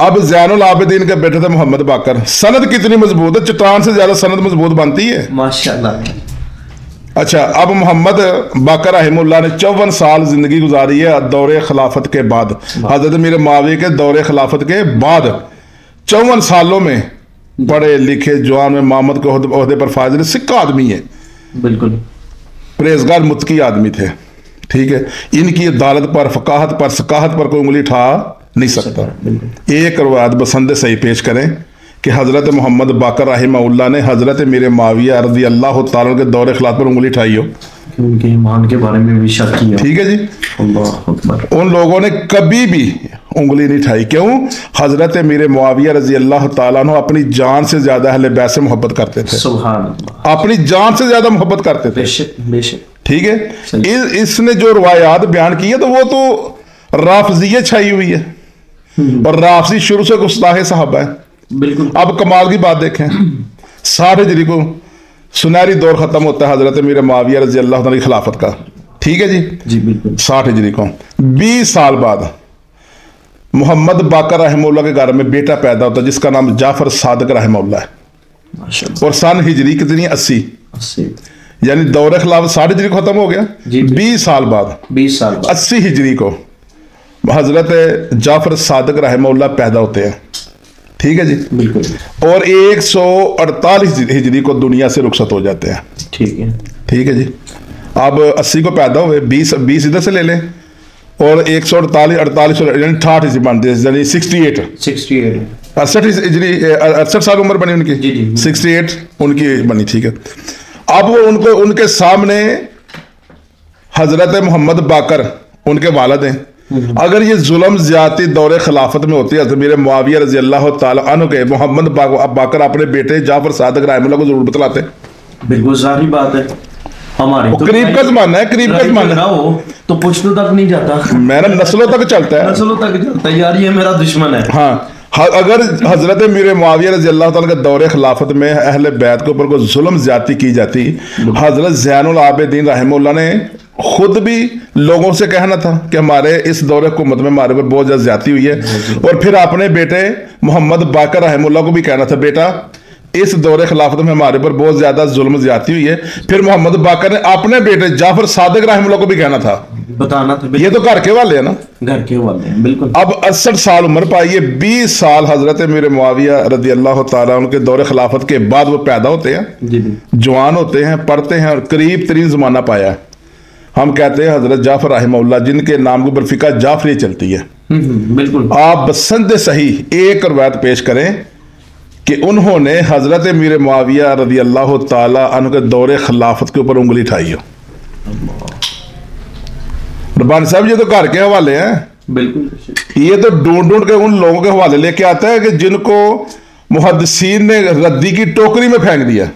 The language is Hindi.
अब ज़ैनुल आबिदीन के बेटे थे मोहम्मद बाकर। सनद कितनी मजबूत है, चट्टान से ज्यादा सनद मजबूत बनती है माशाल्लाह। अच्छा, अब मोहम्मद बाकर रहमुल्लाह ने 54 साल जिंदगी गुजारी है दौरे खिलाफत के बाद। हजरत मीर माविया के दौरे खिलाफत के बाद 54 सालों में पढ़े लिखे जवान में मोहम्मद के ओहदे पर फाजिल सिक्का आदमी है, बिल्कुल परहेजगार मुत्तकी आदमी थे। ठीक है, इनकी अदालत पर फकाहत पर सकाहत पर कोई उंगली उठा नहीं सकता। एक रवायत बसंद सही पेश करें कि हजरत मोहम्मद बाकर रहमहुल्लाह ने हजरत मीर माविया रज़ी अल्लाह तआला के दौरे खिलाफत पर उंगली उठाई हो, उनके ईमान के बारे में भी शक किया। ठीक है जी, अल्लाह अकबर। उन लोगों ने कभी भी उंगली नहीं उठाई। क्यों? हजरत मीर मुआविया रज़ी अल्लाह तआला अन्हु अपनी जान से ज्यादा अहले बैत से मोहब्बत करते थे, सुभान अल्लाह, अपनी जान से ज्यादा मोहब्बत करते थे। बेशक बेशक, ठीक है, इसने जो रवायात बयान की है तो वो तो राफजियत छाई हुई है, और राफजी शुरू से गुस्ताहे साहबा है। बिल्कुल। अब कमाल की बात देखें, 60 हिजरी को सुनहरी दौर खत्म होता है हजरत मीर मुआविया रज़ी अल्लाह तआला की खिलाफत का। ठीक है जी बिल्कुल। 60 हिजरी को 20 साल बाद मोहम्मद बाकर रहमहुल्लाह के घर में बेटा पैदा होता है जिसका नाम जाफर सादिक रहमहुल्लाह है, माशाल्लाह। और सन हिजरी कितनी 80, यानी दौरे खिलाफत 60 हिजरी को खत्म हो गया। 20 साल बाद 80 हिजरी को हजरत जाफर सादिक रहमहुल्लाह पैदा होते हैं। ठीक है जी, बिल्कुल। और 148 हिजरी को दुनिया से रुखसत हो जाते हैं। ठीक है, ठीक है जी। अब 80 को पैदा हुए, 20 इधर से ले लें, और 148 यानी 68 हिजरी बनती है, यानी 68 68 हिजरी 68 साल उम्र बनी उनकी। 68 उनकी बनी। ठीक है, अब वो उनको उनके सामने हजरत मोहम्मद बाकर उनके वालिद हैं। अगर ये जुल्म ज्यादती दौरे खिलाफत में होती है मीर मुआविया रज़ी अल्लाह तआला अन्हु के मोहम्मद बाकर अपने बेटे जाफर सादिक रहमहुल्लाह को जरूर बतलाते। बिल्कुल जाहिर बात है, हमारे तो करीब का जमाना है, करीब का जमाना हो तो पुश्तों तक नहीं जाता, मेरा नस्लों तक चलता है, नस्लों तक चलता है यार, ये मेरा दुश्मन है। हाँ, अगर हजरत मीर मुआविया रज़ी अल्लाह तआला के दौरे खिलाफत में अहले बैत के ऊपर कोई जुल्म ज्यादती की जाती, हजरत ज़ैनुल आबिदीन रहमहुल्लाह ने खुद भी लोगों से कहना था कि हमारे इस दौरे हुकूमत में हमारे पर बहुत ज्यादा ज्यादती हुई है, और फिर अपने बेटे मोहम्मद बाकर रहमहुल्लाह को भी कहना था, बेटा इस दौरे खिलाफत में हमारे पर बहुत ज्यादा जुल्म ज्यादती हुई है। फिर मोहम्मद बाकर ने अपने बेटे जाफर सादिक रहमहुल्लाह को भी कहना था, बताना था। ये तो घर के वाले हैं ना, घर के वाले हैं, बिल्कुल। अब 68 साल उम्र पाई है, 20 साल हजरत मीर मुआविया रज़ी अल्लाह तआला उनके दौरे खिलाफत के बाद वो पैदा होते हैं, जवान होते हैं, पढ़ते हैं, और करीब तरीन जमाना पाया है। हम कहते हैं हजरत जाफर रहमहुल्लाह, जिनके नाम के ऊपर फिका जाफरी चलती है। बिल्कुल। आप बसंद सही एक रवायत पेश करें कि उन्होंने हजरत मीर मुआविया रज़ी अल्लाह तआला अन्हु के दौरे खिलाफत के ऊपर उंगली उठाई हो। रब्बानी साहब, ये तो घर के हवाले हैं, बिल्कुल। ये तो ढूंढ ढूंढ के उन लोगों के हवाले लेके आता है कि जिनको मुहद्दिसीन ने रद्दी की टोकरी में फेंक दिया।